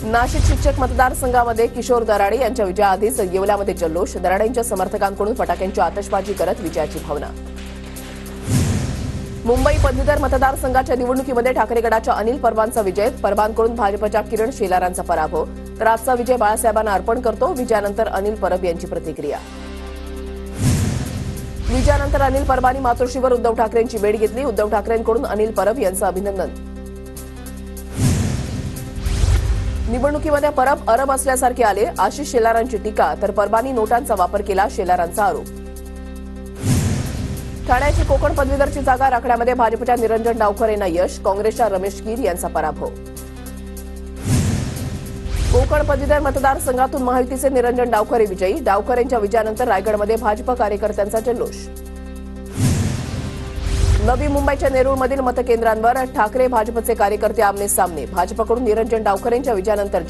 नाशिक शिक्षक मतदारसंघामध्ये किशोर दराडे यांच्या विजयाआधीच येवल्यामध्ये जल्लोष. दराडेंच्या समर्थकांकडून फटाक्यांची आतषबाजी करत विजयाची भावना. मुंबई पदवीधर मतदारसंघाच्या निवडणुकीमध्ये ठाकरे गटाच्या अनिल परबांचा विजय. परबांकडून भाजपच्या किरण शेलारांचा पराभव. तर आजचा विजय बाळासाहेबांना अर्पण करतो. विजयानंतर अनिल परब यांची प्रतिक्रिया. विजयानंतर अनिल परबांनी मातोश्रीवर उद्धव ठाकरेंची भेट घेतली. उद्धव ठाकरेंकडून अनिल परब यांचं अभिनंदन. निवडणुकीमध्ये परब अरब असल्यासारखे आले, आशिष शेलारांची टीका. तर परबांनी नोटांचा वापर केला, शेलारांचा आरोप. ठाण्याची कोकण पदवीधरची जागा राखण्यामध्ये भाजपच्या निरंजन डावखरेंना यश. काँग्रेसच्या रमेश गिर यांचा पराभव. कोकण पदवीधर मतदारसंघातून महायुतीचे निरंजन डावखरे विजयी. डावखरेंच्या विजयानंतर रायगडमध्ये भाजप कार्यकर्त्यांचा जल्लोष. नवी मुंबईच्या नेरूळमधील मतकेंद्रांवर ठाकरे भाजपचे कार्यकर्ते आमने सामने. भाजपकडून निरंजन डावखरेंच्या विजयानंतर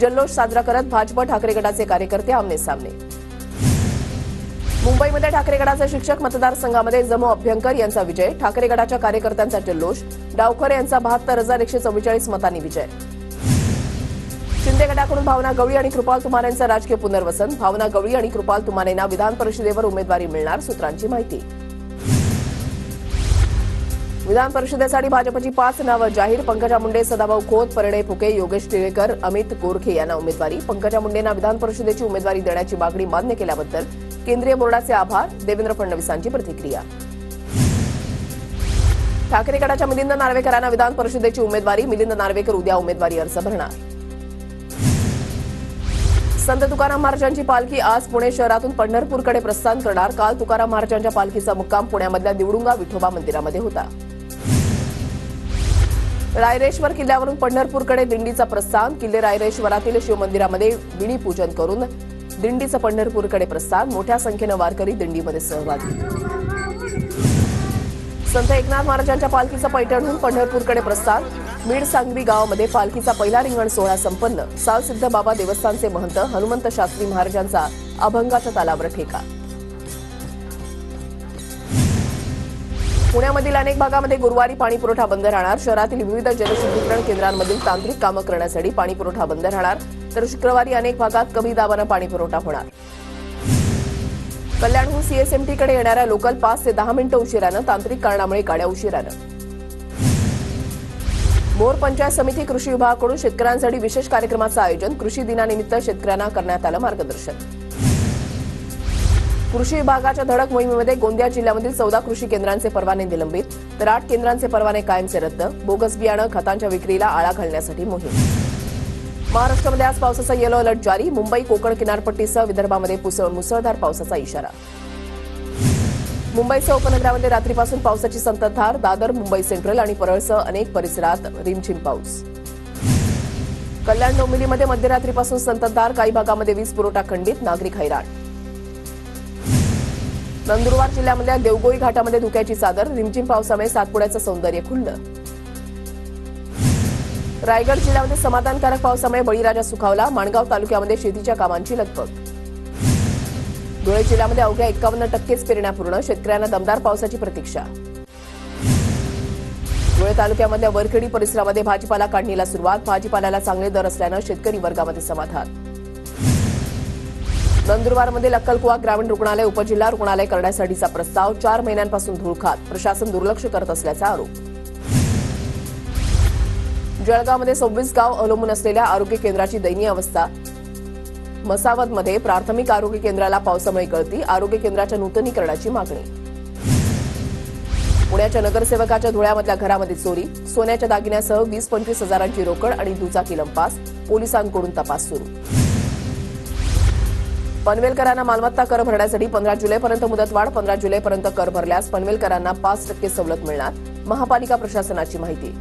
जल्लोष साजरा करत भाजप ठाकरे गटाचे कार्यकर्ते आमने सामने. मुंबईमध्ये ठाकरे गटाचे शिक्षक मतदारसंघामध्ये जमो अभ्यंकर यांचा विजय. ठाकरे गटाच्या कार्यकर्त्यांचा जल्लोष. डावखरे यांचा 72,144 मतांनी विजय. शिंदे गटाकडून भावना गवळी आणि कृपाल तुमाने यांचं राजकीय पुनर्वसन. भावना गवळी आणि कृपाल तुमानेंना विधान परिषदेवर उमेदवारी मिळणार, सूत्रांची माहिती. विधान परिषदेसाठी भाजपची 5 नावं जाहीर. पंकजा मुंडे, सदाभाऊ खोत, परिणय फुके, योगेश टिळेकर, अमित गोरखे यांना उमेदवारी. पंकजा मुंडेंना विधान परिषदेची उमेदवारी देण्याची मागणी मान्य केल्याबद्दल केंद्रीय बोर्डाचे आभार. देवेंद्र फडणवीसांची प्रतिक्रिया. ठाकरे गटाच्या मिलिंद नार्वेकरांना विधान परिषदेची उमेदवारी. मिलिंद नार्वेकर उद्या उमेदवारी अर्ज भरणार. संत तुकाराम महाराजांची पालखी आज पुणे शहरातून पंढरपूरकडे प्रस्थान करणार. काल तुकाराम महाराजांच्या पालखीचा मुक्काम पुण्यामधल्या दिवडुंगा विठोबा मंदिरामध्ये होता. रायरेश्वर किल्ल्यावरून पंढरपूरकडे दिंडीचा प्रस्थान. किल्ले रायरेश्वरातील शिवमंदिरामध्ये विणीपूजन करून दिंडीचं पंढरपूरकडे प्रस्थान. मोठ्या संख्येनं वारकरी दिंडीमध्ये सहभागी. संत एकनाथ महाराजांच्या पालखीचं पैठणहून पंढरपूरकडे प्रस्थान. मीड सांगवी गावामध्ये पालखीचा पहिला रिंगण सोहळा संपन्न. सालसिद्ध बाबा देवस्थानचे महंत हनुमंत शास्त्री महाराजांचा अभंगाच्या तालावर ठेका. पुण्यामधील अनेक भागामध्ये गुरुवारी पाणीपुरवठा बंद राहणार. शहरातील विविध जलशुद्धीकरण केंद्रांमधील तांत्रिक कामं करण्यासाठी पाणीपुरवठा बंद राहणार. तर शुक्रवारी अनेक भागात कमी दाबानं पाणीपुरवठा होणार. कल्याणहून सीएसएमटीकडे येणाऱ्या लोकल 5 ते 10 मिनिटं उशिरानं. तांत्रिक कारणामुळे गाड्या उशिरानं. मोर पंचायत समिती कृषी विभागाकडून शेतकऱ्यांसाठी विशेष कार्यक्रमाचं आयोजन. कृषी दिनानिमित्त शेतकऱ्यांना करण्यात आलं मार्गदर्शन. कृषी विभागाच्या धडक मोहिमेमध्ये गोंदिया जिल्ह्यामधील 14 कृषी केंद्रांचे परवाने निलंबित. तर 8 केंद्रांचे परवाने कायमचे रद्द. बोगस बियाणं खतांच्या विक्रीला आळा घालण्यासाठी मोहीम. महाराष्ट्रामध्ये आज पावसाचा येलो अलर्ट जारी. मुंबई कोकण किनारपट्टीसह विदर्भामध्ये मुसळधार पावसाचा इशारा. मुंबईसह उपनगरामध्ये रात्रीपासून पावसाची संततधार. दादर, मुंबई सेंट्रल आणि परळसह अनेक परिसरात रिमझिम पाऊस. कल्याण डोंबिवलीमध्ये मध्यरात्रीपासून संततधार. काही भागामध्ये वीज पुरवठा खंडित, नागरिक हैराण. नंदुरबार जिल्ह्यामधल्या देवगोई घाटामध्ये धुक्याची चादर. रिमझिम पावसामुळे सातपुड्याचं सौंदर्य खुललं. रायगड जिल्ह्यामध्ये समाधानकारक पावसामुळे बळीराजा सुखावला. माणगाव तालुक्यामध्ये शेतीच्या कामांची लगबग. धुळे जिल्ह्यामध्ये अवघ्या 51% पेरण्या पूर्ण. शेतकऱ्यांना दमदार पावसाची प्रतीक्षा. धुळे तालुक्यामधल्या वरखेडी परिसरामध्ये भाजीपाला काढणीला सुरुवात. भाजीपाल्याला चांगले दर असल्यानं शेतकरी वर्गामध्ये समाधान. नंदुरबारमधील अक्कलकुवा ग्रामीण रुग्णालय उपजिल्हा रुग्णालय करण्यासाठीचा प्रस्ताव. 4 महिन्यांपासून धुळखात. प्रशासन दुर्लक्ष करत असल्याचा आरोप. जळगावमध्ये 26 गाव अवलंबून असलेल्या आरोग्य केंद्राची दयनीय अवस्था. मसावदमध्ये प्राथमिक आरोग्य केंद्राला पावसामुळे गळती. आरोग्य केंद्राच्या नूतनीकरणाची मागणी. पुण्याच्या नगरसेवकाच्या धुळ्यामधल्या घरामध्ये चोरी. सोन्याच्या दागिन्यासह 20-25 हजारांची रोकड आणि दुचाकी लंपास. पोलिसांकडून तपास सुरू. पनवेलकरांना मालमत्ता कर भरण्यासाठी 15 जुलैपर्यंत मुदतवाढ. 15 जुलैपर्यंत कर भरल्यास पनवेलकरांना 5% सवलत मिळणार. महापालिका प्रशासनाची माहिती.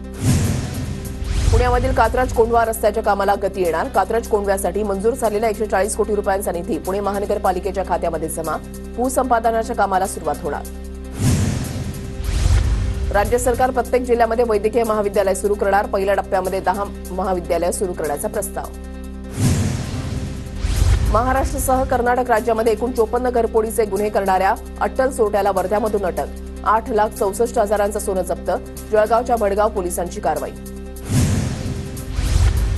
पुण्यामधील कात्रज कोंढवा रस्त्याच्या कामाला गती येणार. कात्रज कोंढव्यासाठी मंजूर झालेल्या 140 कोटी रुपयांचा निधी पुणे महानगरपालिकेच्या खात्यामध्ये जमा. भूसंपादनाच्या कामाला सुरुवात होणार. राज्य सरकार प्रत्येक जिल्ह्यामध्ये वैद्यकीय महाविद्यालय सुरू करणार. पहिल्या टप्प्यामध्ये 10 महाविद्यालय सुरू करण्याचा प्रस्ताव. महाराष्ट्रासह कर्नाटक राज्यामध्ये एकूण 54 घरफोडीचे गुन्हे करणाऱ्या अट्टल चोरट्याला वर्ध्यामधून अटक. 8,64,000 सोनं जप्त. जळगावच्या भडगाव पोलिसांची कारवाई.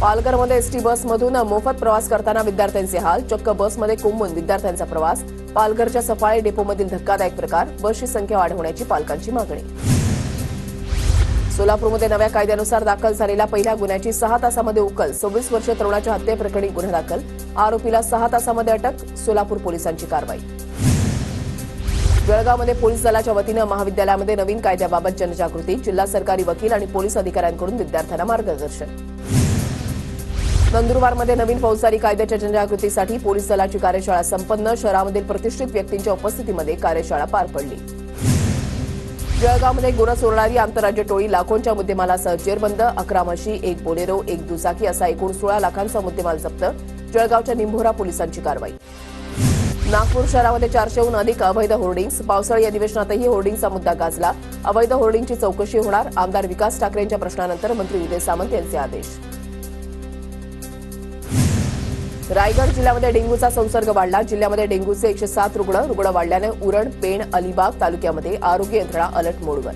पालघरमध्ये एसटी बसमधून मोफत प्रवास करताना विद्यार्थ्यांचे हाल, चक्क बसमध्ये कोंबून विद्यार्थ्यांचा प्रवास. पालघरच्या सफाळे डेपोमधील धक्कादायक प्रकार, बसची संख्या वाढवण्याची पालकांची मागणी. सोलापूरमध्ये नव्या कायद्यानुसार दाखल झालेल्या पहिल्या गुन्ह्याची 6 तासामध्ये उकल. 26 वर्षीय तरुणाच्या हत्येप्रकरणी गुन्हा दाखल, आरोपीला 6 तासामध्ये अटक. सोलापूर पोलिसांची कारवाई. जळगावमध्ये पोलीस दलाच्या वतीनं महाविद्यालयामध्ये नवीन कायद्याबाबत जनजागृती, जिल्हा सरकारी वकील आणि पोलीस अधिकाऱ्यांकडून विद्यार्थ्यांना मार्गदर्शन. नंदुरबारमध्ये नवीन फौजदारी कायद्याच्या जनजागृतीसाठी पोलीस दलाची कार्यशाळा संपन्न, शहरामधील प्रतिष्ठित व्यक्तींच्या उपस्थितीमध्ये कार्यशाळा पार पडली. जळगावमध्ये गोरस ओरणारी आंतरराज्य टोळी, लाखोंच्या मुद्देमालासह जेरबंद. 11 म्हशी, 1 बोलेरो, 1 दुचाकी असा एकूण 16 लाखांचा मुद्देमाल जप्त. जळगावच्या निंभोरा पोलिसांची कारवाई. नागपूर शहरामध्ये 400हून अधिक अवैध होर्डिंग्स, पावसाळी अधिवेशनातही होर्डिंगचा मुद्दा गाजला. अवैध होर्डिंगची चौकशी होणार, आमदार विकास ठाकरेंच्या प्रश्नानंतर मंत्री उदय सामंत यांचे आदेश. रायगड जिल्ह्यामध्ये डेंग्यूचा संसर्ग वाढला. जिल्ह्यामध्ये डेंग्यूचे 107 रुग्ण वाढल्याने उरण, पेण, अलिबाग तालुक्यामध्ये आरोग्य यंत्रणा अलर्ट मोडवर.